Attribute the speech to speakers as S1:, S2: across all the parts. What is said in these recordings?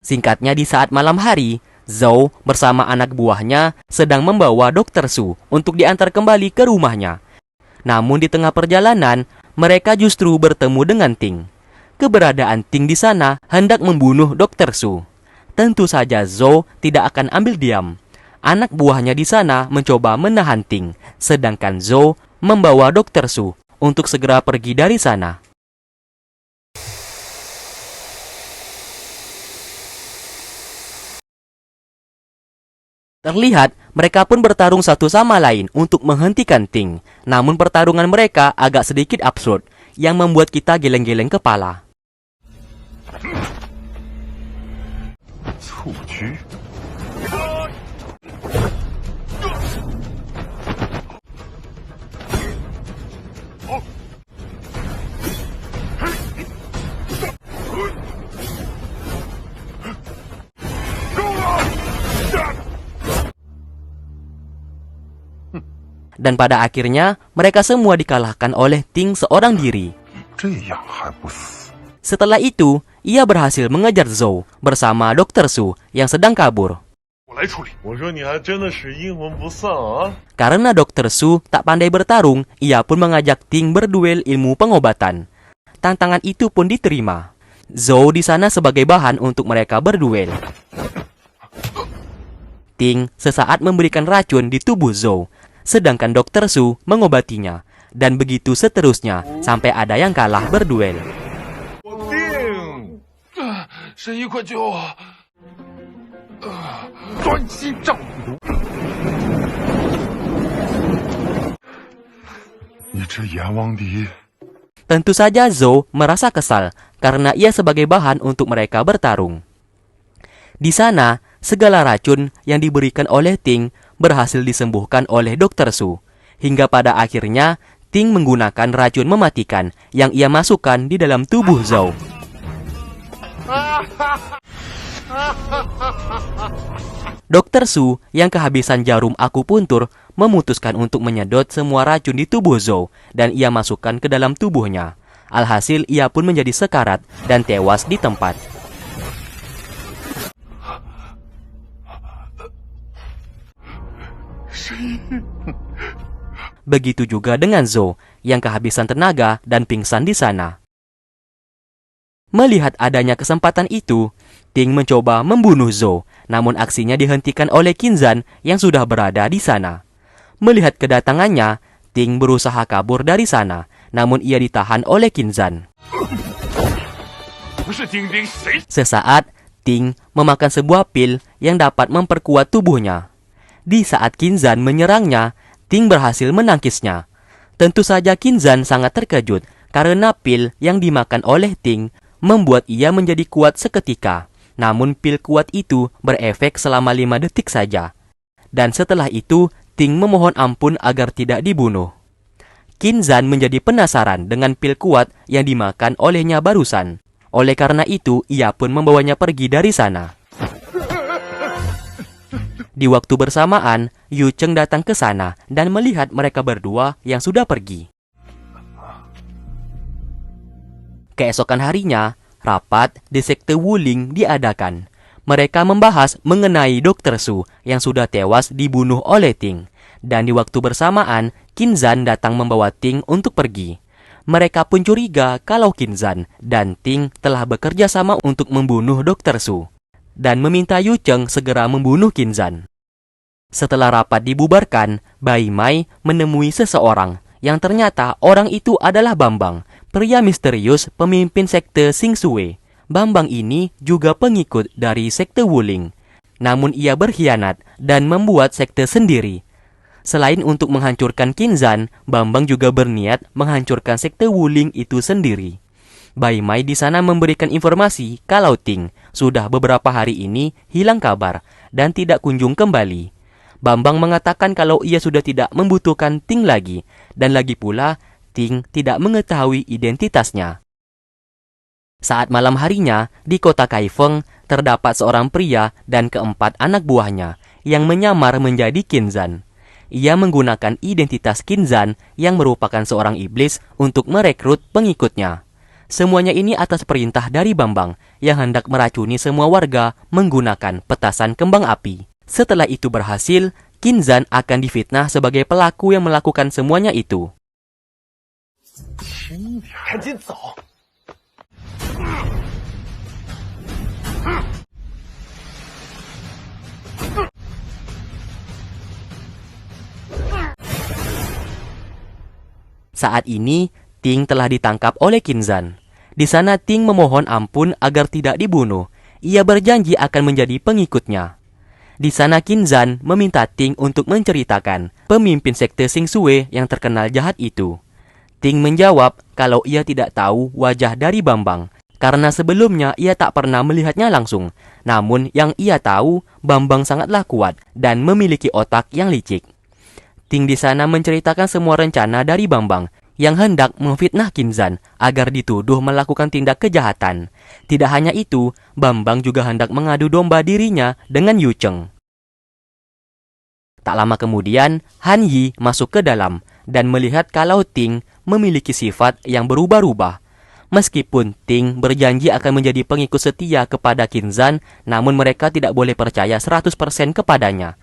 S1: Singkatnya, di saat malam hari, Zhou bersama anak buahnya sedang membawa Dr. Su untuk diantar kembali ke rumahnya. Namun di tengah perjalanan, mereka justru bertemu dengan Ting. Keberadaan Ting di sana hendak membunuh Dr. Su. Tentu saja Zhou tidak akan ambil diam. Anak buahnya di sana mencoba menahan Ting, sedangkan Zhou membawa Dr. Su untuk segera pergi dari sana. Terlihat mereka pun bertarung satu sama lain untuk menghentikan Ting. Namun pertarungan mereka agak sedikit absurd, yang membuat kita geleng-geleng kepala. Dan pada akhirnya, mereka semua dikalahkan oleh Ting seorang diri. Setelah itu, ia berhasil mengejar Zhou bersama Dr. Su yang sedang kabur. Karena Dr. Su tak pandai bertarung, ia pun mengajak Ting berduel ilmu pengobatan. Tantangan itu pun diterima. Zhou di sana sebagai bahan untuk mereka berduel. Ting sesaat memberikan racun di tubuh Zhou, sedangkan Dr. Su mengobatinya, dan begitu seterusnya sampai ada yang kalah berduel. Tentu saja Zhou merasa kesal karena ia sebagai bahan untuk mereka bertarung. Di sana, segala racun yang diberikan oleh Ting berhasil disembuhkan oleh Dr. Su, hingga pada akhirnya Ting menggunakan racun mematikan yang ia masukkan di dalam tubuh Zhou. Dr. Su yang kehabisan jarum akupuntur memutuskan untuk menyedot semua racun di tubuh Zhou dan ia masukkan ke dalam tubuhnya. Alhasil ia pun menjadi sekarat dan tewas di tempat. Begitu juga dengan Zhou yang kehabisan tenaga dan pingsan di sana. Melihat adanya kesempatan itu, Ting mencoba membunuh Zhou, namun aksinya dihentikan oleh Qin Zan yang sudah berada di sana. Melihat kedatangannya, Ting berusaha kabur dari sana, namun ia ditahan oleh Qin Zan. Sesaat, Ting memakan sebuah pil yang dapat memperkuat tubuhnya. Di saat Qin Zan menyerangnya, Ting berhasil menangkisnya. Tentu saja Qin Zan sangat terkejut karena pil yang dimakan oleh Ting membuat ia menjadi kuat seketika. Namun pil kuat itu berefek selama 5 detik saja. Dan setelah itu, Ting memohon ampun agar tidak dibunuh. Qin Zan menjadi penasaran dengan pil kuat yang dimakan olehnya barusan. Oleh karena itu, ia pun membawanya pergi dari sana. Di waktu bersamaan, Yu Cheng datang ke sana dan melihat mereka berdua yang sudah pergi. Keesokan harinya, rapat di sekte Wuling diadakan. Mereka membahas mengenai Dr. Su yang sudah tewas dibunuh oleh Ting. Dan di waktu bersamaan, Qin Zan datang membawa Ting untuk pergi. Mereka pun curiga kalau Qin Zan dan Ting telah bekerja sama untuk membunuh Dr. Su dan meminta Yu Cheng segera membunuh Qin Zan. Setelah rapat dibubarkan, Bai Mai menemui seseorang yang ternyata orang itu adalah Bambang, pria misterius pemimpin sekte Xing Shui. Bambang ini juga pengikut dari sekte Wuling. Namun ia berkhianat dan membuat sekte sendiri. Selain untuk menghancurkan Qin Zan, Bambang juga berniat menghancurkan sekte Wuling itu sendiri. Bai Mai di sana memberikan informasi kalau Ting sudah beberapa hari ini hilang kabar dan tidak kunjung kembali. Bambang mengatakan kalau ia sudah tidak membutuhkan Ting lagi, dan lagi pula Ting tidak mengetahui identitasnya. Saat malam harinya, di kota Kaifeng, terdapat seorang pria dan keempat anak buahnya yang menyamar menjadi Qin Zan. Ia menggunakan identitas Qin Zan yang merupakan seorang iblis untuk merekrut pengikutnya. Semuanya ini atas perintah dari Bambang yang hendak meracuni semua warga menggunakan petasan kembang api. Setelah itu berhasil, Kinzan akan difitnah sebagai pelaku yang melakukan semuanya itu. Saat ini, Ting telah ditangkap oleh Kinzan. Di sana Ting memohon ampun agar tidak dibunuh. Ia berjanji akan menjadi pengikutnya. Di sana Kinzan meminta Ting untuk menceritakan pemimpin sekte Sing Sue yang terkenal jahat itu. Ting menjawab kalau ia tidak tahu wajah dari Bambang, karena sebelumnya ia tak pernah melihatnya langsung. Namun yang ia tahu, Bambang sangatlah kuat dan memiliki otak yang licik. Ting di sana menceritakan semua rencana dari Bambang yang hendak memfitnah Kinzan agar dituduh melakukan tindak kejahatan. Tidak hanya itu, Bambang juga hendak mengadu domba dirinya dengan Yu Cheng. Tak lama kemudian, Han Yi masuk ke dalam dan melihat kalau Ting memiliki sifat yang berubah-ubah. Meskipun Ting berjanji akan menjadi pengikut setia kepada Kinzan, namun mereka tidak boleh percaya 100% kepadanya.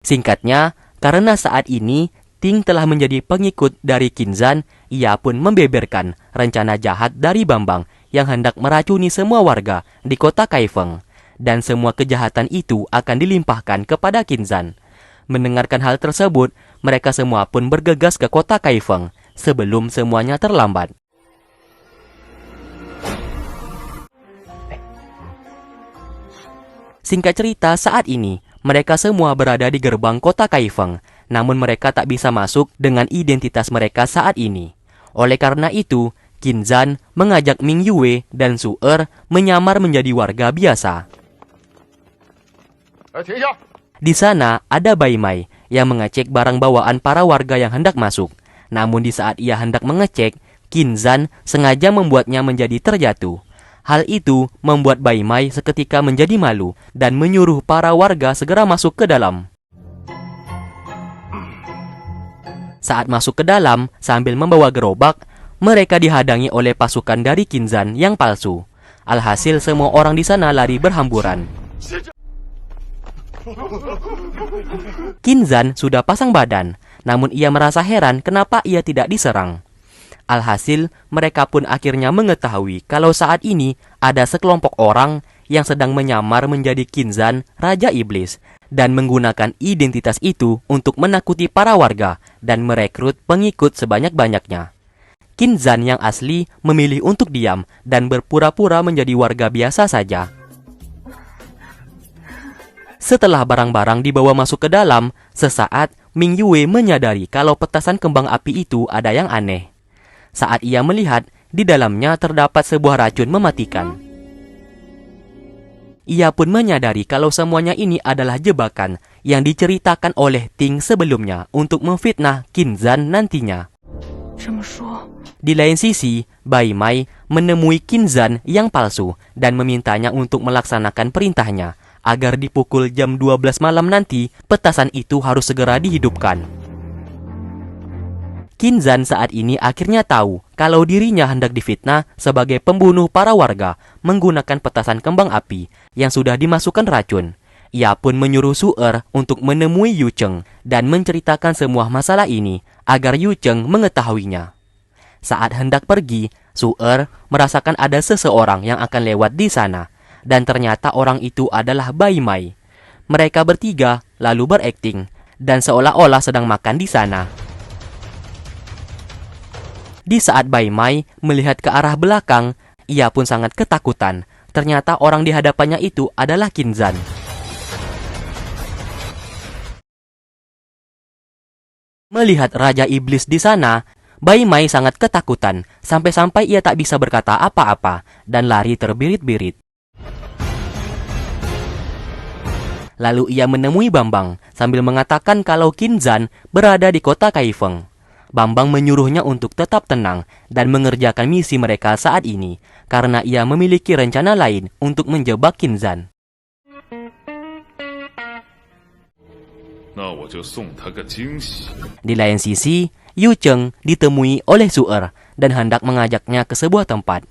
S1: Singkatnya, karena saat ini Ting telah menjadi pengikut dari Kinzan, ia pun membeberkan rencana jahat dari Bambang yang hendak meracuni semua warga di kota Kaifeng. Dan semua kejahatan itu akan dilimpahkan kepada Kinzan. Mendengarkan hal tersebut, mereka semua pun bergegas ke kota Kaifeng sebelum semuanya terlambat. Singkat cerita, saat ini mereka semua berada di gerbang kota Kaifeng. Namun mereka tak bisa masuk dengan identitas mereka saat ini. Oleh karena itu, Kinzan mengajak Ming Yue dan Su Er menyamar menjadi warga biasa. Di sana ada Bai Mai yang mengecek barang bawaan para warga yang hendak masuk. Namun di saat ia hendak mengecek, Kinzan sengaja membuatnya menjadi terjatuh. Hal itu membuat Bai Mai seketika menjadi malu dan menyuruh para warga segera masuk ke dalam. Saat masuk ke dalam sambil membawa gerobak, mereka dihadangi oleh pasukan dari Kinzan yang palsu. Alhasil semua orang di sana lari berhamburan. Kinzan sudah pasang badan, namun ia merasa heran kenapa ia tidak diserang. Alhasil mereka pun akhirnya mengetahui kalau saat ini ada sekelompok orang yang sedang menyamar menjadi Kinzan, Raja Iblis, dan menggunakan identitas itu untuk menakuti para warga dan merekrut pengikut sebanyak-banyaknya. Kinzan yang asli memilih untuk diam dan berpura-pura menjadi warga biasa saja. Setelah barang-barang dibawa masuk ke dalam, sesaat Ming Yue menyadari kalau petasan kembang api itu ada yang aneh. Saat ia melihat, di dalamnya terdapat sebuah racun mematikan. Ia pun menyadari kalau semuanya ini adalah jebakan yang diceritakan oleh Ting sebelumnya untuk memfitnah Kinzan nantinya. Di lain sisi, Bai Mai menemui Kinzan yang palsu dan memintanya untuk melaksanakan perintahnya agar dipukul jam 12 malam nanti petasan itu harus segera dihidupkan. Kinzan saat ini akhirnya tahu kalau dirinya hendak difitnah sebagai pembunuh para warga menggunakan petasan kembang api yang sudah dimasukkan racun. Ia pun menyuruh Su Er untuk menemui Yu Cheng dan menceritakan semua masalah ini agar Yu Cheng mengetahuinya. Saat hendak pergi, Su Er merasakan ada seseorang yang akan lewat di sana, dan ternyata orang itu adalah Bai Mai. Mereka bertiga lalu berakting dan seolah-olah sedang makan di sana. Di saat Bai Mai melihat ke arah belakang, ia pun sangat ketakutan. Ternyata orang di hadapannya itu adalah Kinzan. Melihat Raja Iblis di sana, Bai Mai sangat ketakutan, sampai-sampai ia tak bisa berkata apa-apa dan lari terbirit-birit. Lalu ia menemui Bambang sambil mengatakan kalau Kinzan berada di kota Kaifeng. Bambang menyuruhnya untuk tetap tenang dan mengerjakan misi mereka saat ini, karena ia memiliki rencana lain untuk menjebak Kinzan. Di lain sisi, Yu Cheng ditemui oleh Su-er dan hendak mengajaknya ke sebuah tempat.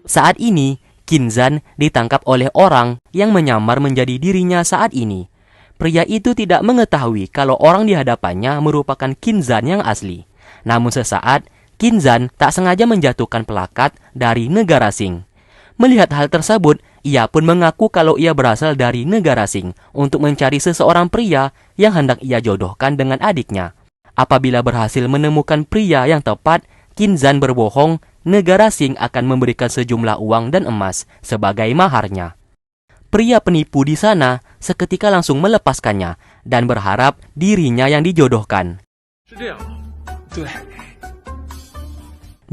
S1: Saat ini, Qin Zan ditangkap oleh orang yang menyamar menjadi dirinya saat ini. Pria itu tidak mengetahui kalau orang di hadapannya merupakan Qin Zan yang asli. Namun sesaat, Qin Zan tak sengaja menjatuhkan pelakat dari negara Sing. Melihat hal tersebut, ia pun mengaku kalau ia berasal dari negara Sing untuk mencari seseorang pria yang hendak ia jodohkan dengan adiknya. Apabila berhasil menemukan pria yang tepat, Qin Zan berbohong negara Sing akan memberikan sejumlah uang dan emas sebagai maharnya. Pria penipu di sana seketika langsung melepaskannya dan berharap dirinya yang dijodohkan.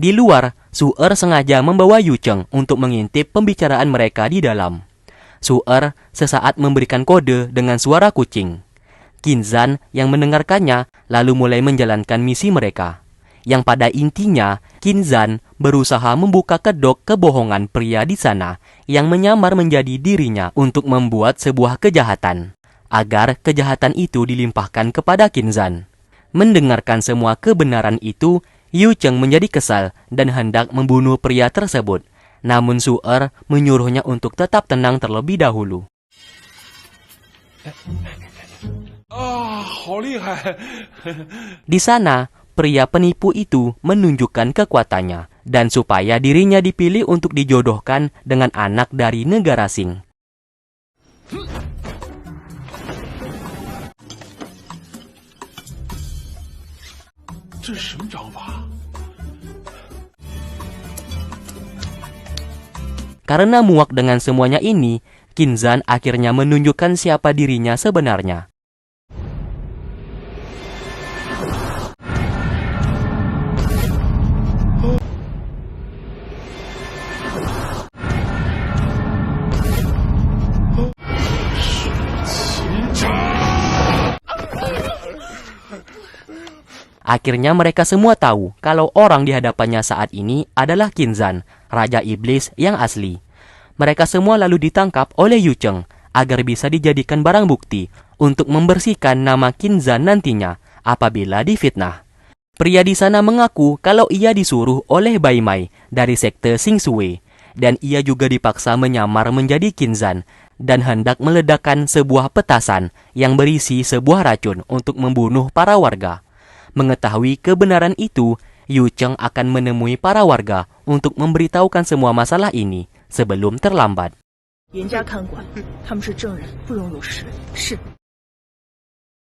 S1: Di luar, Su-er sengaja membawa Yu Cheng untuk mengintip pembicaraan mereka di dalam. Su-er sesaat memberikan kode dengan suara kucing. Qin Zan yang mendengarkannya lalu mulai menjalankan misi mereka. Yang pada intinya, Qin Zan berusaha membuka kedok kebohongan pria di sana yang menyamar menjadi dirinya untuk membuat sebuah kejahatan, agar kejahatan itu dilimpahkan kepada Qin Zan. Mendengarkan semua kebenaran itu, Yu Cheng menjadi kesal dan hendak membunuh pria tersebut. Namun Su-er menyuruhnya untuk tetap tenang terlebih dahulu. Di sana, pria penipu itu menunjukkan kekuatannya dan supaya dirinya dipilih untuk dijodohkan dengan anak dari negara Sing. Karena muak dengan semuanya ini, Qin Zan akhirnya menunjukkan siapa dirinya sebenarnya. Akhirnya mereka semua tahu kalau orang di hadapannya saat ini adalah Qin Zan, Raja Iblis yang asli. Mereka semua lalu ditangkap oleh Yu Cheng agar bisa dijadikan barang bukti untuk membersihkan nama Qin Zan nantinya apabila difitnah. Pria di sana mengaku kalau ia disuruh oleh Bai Mei dari sekte Sing Sui dan ia juga dipaksa menyamar menjadi Qin Zan dan hendak meledakkan sebuah petasan yang berisi sebuah racun untuk membunuh para warga. Mengetahui kebenaran itu, Yu Cheng akan menemui para warga untuk memberitahukan semua masalah ini sebelum terlambat.